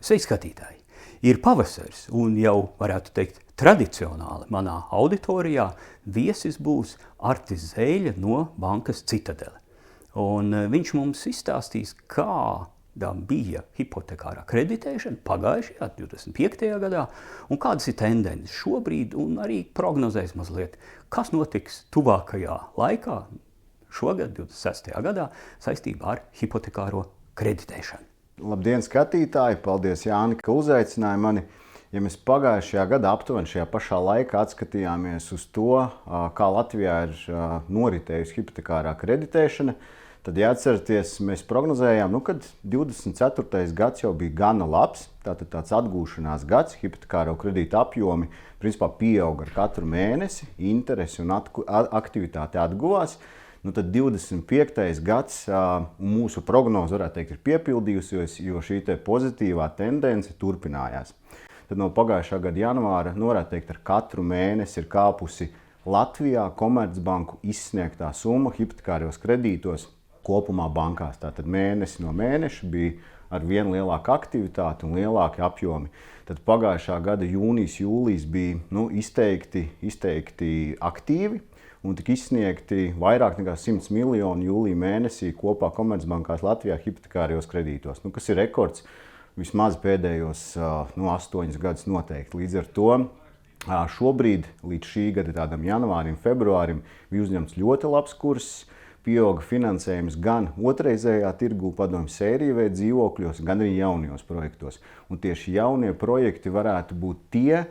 Sveiki, skatītāji! Ir pavasaris, un jau varētu teikt tradicionāli manā auditorijā viesis būs Artis Zēļa no bankas Citadele. Un viņš mums izstāstīs, kāda bija hipotekārā kreditēšana pagājušajā 25. gadā un kādas ir tendences šobrīd un arī prognozēs mazliet, kas notiks tuvākajā laikā šogad, 26. gadā, saistībā ar hipotekāro kreditēšanu. Labdien, skatītāji! Paldies, Jāni, ka uzaicināji mani. Ja mēs pagājušajā gadā aptuveni šajā pašā laikā atskatījāmies uz to, kā Latvijā ir noritējusi hipotekārā kreditēšana, tad jāatcerieties, mēs prognozējām, kad 24. gads jau bija gana labs, tātad tāds atgūšanās gads, hipotekāro kredītu apjomi principā pieauga ar katru mēnesi, interesi un aktivitāte atguvās. Tad 25. gads mūsu prognoze, varētu teikt, ir piepildījusies, jo šī pozitīvā tendence turpinājās. Tad no pagājušā gada janvāra, varētu teikt, ar katru mēnesi ir kāpusi Latvijā Komercbanku izsniegtā summa hipotekāros kredītos kopumā bankās. Tātad mēnesi no mēneša bija ar vien lielāku aktivitāti un lielāki apjomi. Tad pagājušā gada jūnijas, jūlijas bija izteikti aktīvi. Un tika izsniegti vairāk nekā 100 miljoni jūlija mēnesī kopā Komercbankās Latvijā hipotekārajos kredītos, kas ir rekords vismaz pēdējos 8 gadus noteikti. Līdz ar to šobrīd līdz šī gada tādam janvārim, februārim bija uzņemts ļoti labs kurs, pieauga finansējums gan otrreizējā tirgū padomju sēriju veidu dzīvokļos, gan arī jaunajos projektos. Un tieši jaunie projekti varētu būt tie,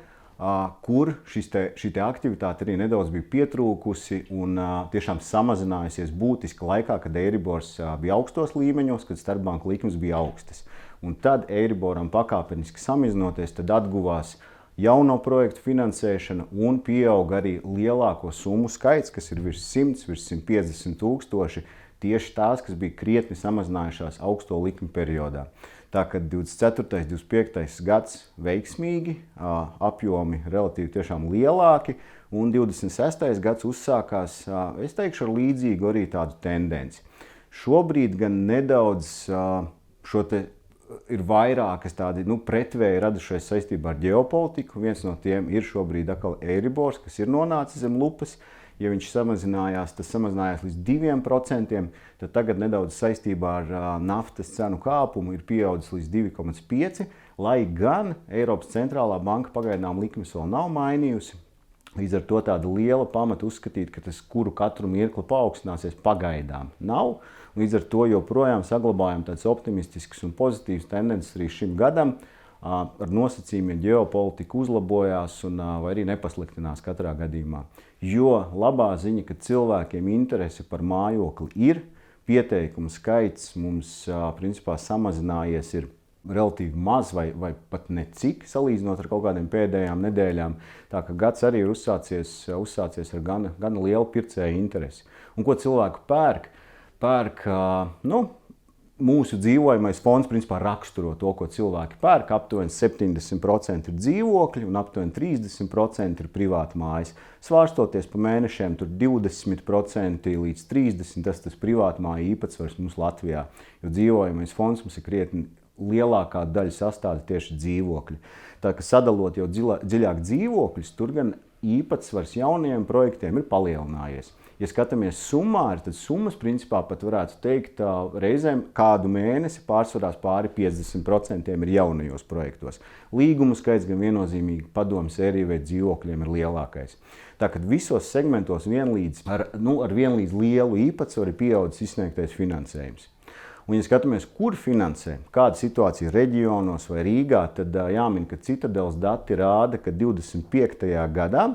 kur šī aktivitāte arī nedaudz bija pietrūkusi un tiešām samazinājusies būtiski laikā, kad Eiribors bija augstos līmeņos, kad starpbanku likmes bija augstas. Un tad Eiriboram pakāpeniski samazinoties, tad atguvās jauno projektu finansēšana un pieauga arī lielāko summu skaits, kas ir virs 100, virs 150 tūkstoši, tieši tās, kas bija krietni samazinājušās augsto likmi periodā. Tā kā 24. 25. gads veiksmīgi, apjomi relatīvi tiešām lielāki, un 26. gads uzsākās, es teikšu, ar līdzīgu arī tādu tendenci. Šobrīd gan nedaudz ir vairākas tādi pretvēji radušies saistībā ar ģeopolitiku. Viens no tiem ir šobrīd atkal Eiribors, kas ir nonācis zem lupas. Ja viņš samazinājās, tas samazinājās līdz 2%, tad tagad nedaudz saistībā ar naftas cenu kāpumu ir pieaudzis līdz 2,5%, lai gan Eiropas centrālā banka pagaidām likmes vēl nav mainījusi. Līdz ar to tāda liela pamata uzskatīt, ka tas, kuru katru mirkli paaugstināsies, pagaidām nav. Līdz ar to joprojām saglabājam tāds optimistisks un pozitīvs tendences arī šim gadam, ar nosacījumiem ģeopolitika uzlabojās un vai arī nepasliktinās katrā gadījumā. Jo labā ziņa, ka cilvēkiem interese par mājokli ir, pieteikumu skaits mums principā samazinājies ir relatīvi maz vai pat necik, salīdzinot ar kaut kādiem pēdējām nedēļām. Tā ka gads arī ir uzsācies ar gan lielu pircēju interesi. Un ko cilvēku pērk? Mūsu dzīvojamais fonds principā raksturo to, ko cilvēki pērk. Aptuveni 70% ir dzīvokļi un aptuveni 30% ir privāta mājas. Svārstoties pa mēnešiem, tur 20% līdz 30% tas privāta māja īpatsvars mums Latvijā. Jo dzīvojamais fonds mums ir krietni lielākā daļa sastāda tieši dzīvokļi. Tā ka sadalot jau dziļāk dzīvokļus, tur gan īpatsvars jaunajiem projektiem ir palielinājies. Ja skatāmies summāri, tad summas principā pat varētu teikt reizēm kādu mēnesi pārsvarās pāri 50% ir jaunajos projektos. Līgumu skaits gan viennozīmīgi padomju sēriju veidu dzīvokļiem ir lielākais. Tā kad visos segmentos ar vienlīdz lielu īpatsvaru ir pieaudzis izsniegtais finansējums. Un, ja skatāmies, kur finansē, kāda situācija reģionos vai Rīgā, tad jāmin, ka Citadeles dati rāda, ka 2025. gadā,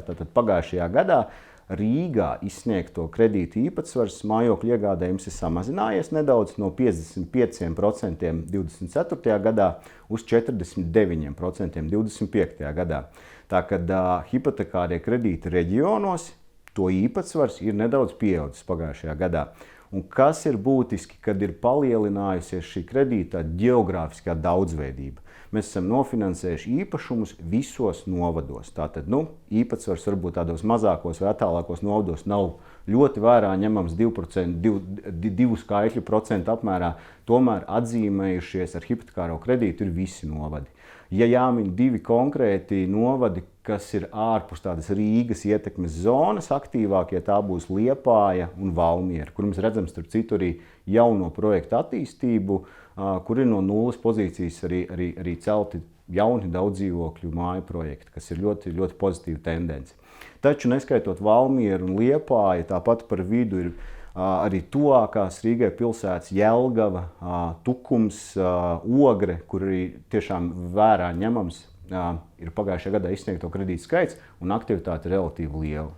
tātad pagājušajā gadā, Rīgā izsniegto kredītu īpatsvars mājokļu iegādējums ir samazinājies nedaudz no 55% 24. gadā uz 49% 25. gadā. Tā kad hipotekārie kredīti reģionos, to īpatsvars ir nedaudz pieaudzis pagājušajā gadā. Un kas ir būtiski, kad ir palielinājusies šī kredīta ģeogrāfiskā daudzveidība? Mēs esam nofinansējuši īpašumus visos novados. Tātad, īpatsvars varbūt tādos mazākos vai attālākos novados nav ļoti vērā ņemams 2 skaitļu procentu apmērā. tomēr atzīmējušies ar hipotekāro kredītu ir visi novadi. Ja jāmin 2 konkrēti novadi, kas ir ārpus tādas Rīgas ietekmes zonas, aktīvākie tā būs Liepāja un Valmiera, kur mēs redzam starp citu arī jauno projektu attīstību, kur ir no nulles pozīcijas arī celti jauni daudz dzīvokļu māju projekti, kas ir ļoti, ļoti pozitīva tendence. Taču neskaitot Valmieru un Liepāju, tāpat par vidu ir arī tuvākās Rīgai pilsētas Jelgava, Tukums, Ogre, kur arī tiešām vērā ņemams ir pagājušajā gadā izsniegto kredītu skaits un aktivitāte relatīvi liela.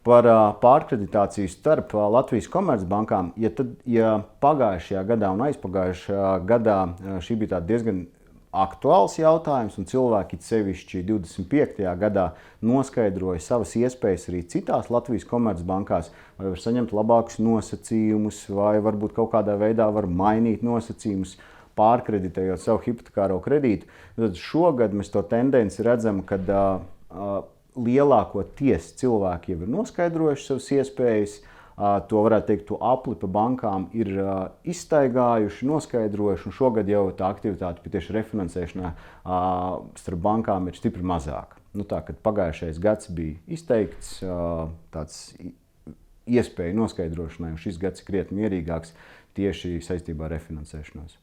Par pārkreditāciju starp Latvijas Komercbankām, ja pagājušajā gadā un aizpagājušajā gadā šī bija tāda diezgan aktuāls jautājums, un cilvēki sevišķi 25. gadā noskaidroja savas iespējas arī citās Latvijas Komercbankās, vai var saņemt labākus nosacījumus, vai varbūt kaut kādā veidā var mainīt nosacījumus, pārkreditējot savu hipotekāro kredītu. Tad šogad mēs to tendenci redzam, kad lielākoties cilvēki jau ir noskaidrojuši savas iespējas, to varētu teikt, to apli pa bankām ir izstaigājuši, noskaidrojuši, un šogad jau tā aktivitāte tieši refinansēšanā starp bankām ir stipri mazāka. Tā, kad pagājušais gads bija izteikts tāds iespēju noskaidrošanai, un šis gads ir krietni mierīgāks tieši saistībā ar refinansēšanos.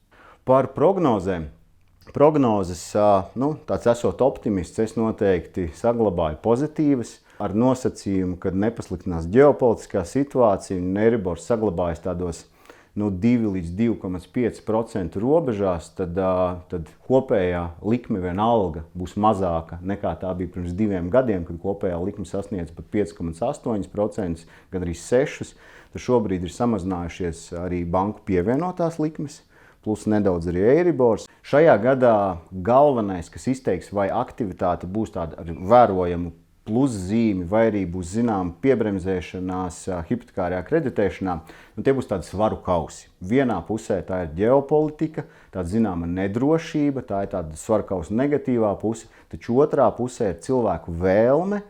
Par prognozēm. Prognozes, tāds esot optimists, es noteikti saglabāju pozitīvas, ar nosacījumu, kad nepasliktinās ģeopolitiskā situācija un Euribors saglabājas tādos 2 līdz 2,5% robežās, tad kopējā likme vienalga būs mazāka nekā tā bija pirms 2 gadiem, kad kopējā likme sasniedz pat 5,8%, gan arī 6%. Tad šobrīd ir samazinājušies arī banku pievienotās likmes, plus nedaudz arī Euribors. Šajā gadā galvenais, kas izteiks, vai aktivitāte būs tāda ar vērojamu pluszīmi, vai arī būs zinām piebremzēšanās hipotekārajā kreditēšanā, tie būs tādi svaru kausi. Vienā pusē tā ir ģeopolitika, tāda zināma nedrošība, tā ir tāda svaru kausa negatīvā puse, taču otrā pusē ir cilvēku vēlme,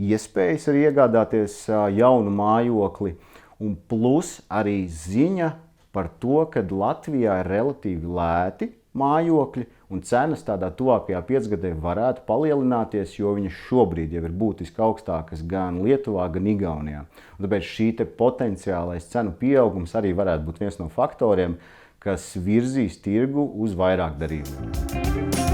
iespējas arī iegādāties jaunu mājokli, un plus arī ziņa par to, ka Latvijā ir relatīvi lēti mājokļi, un cenas tādā tuvākajā 5 gadē varētu palielināties, jo viņas šobrīd jau ir būtiski augstākas gan Lietuvā, gan Igaunijā. Un tāpēc šī potenciālais cenu pieaugums arī varētu būt viens no faktoriem, kas virzīs tirgu uz vairāk darījumu.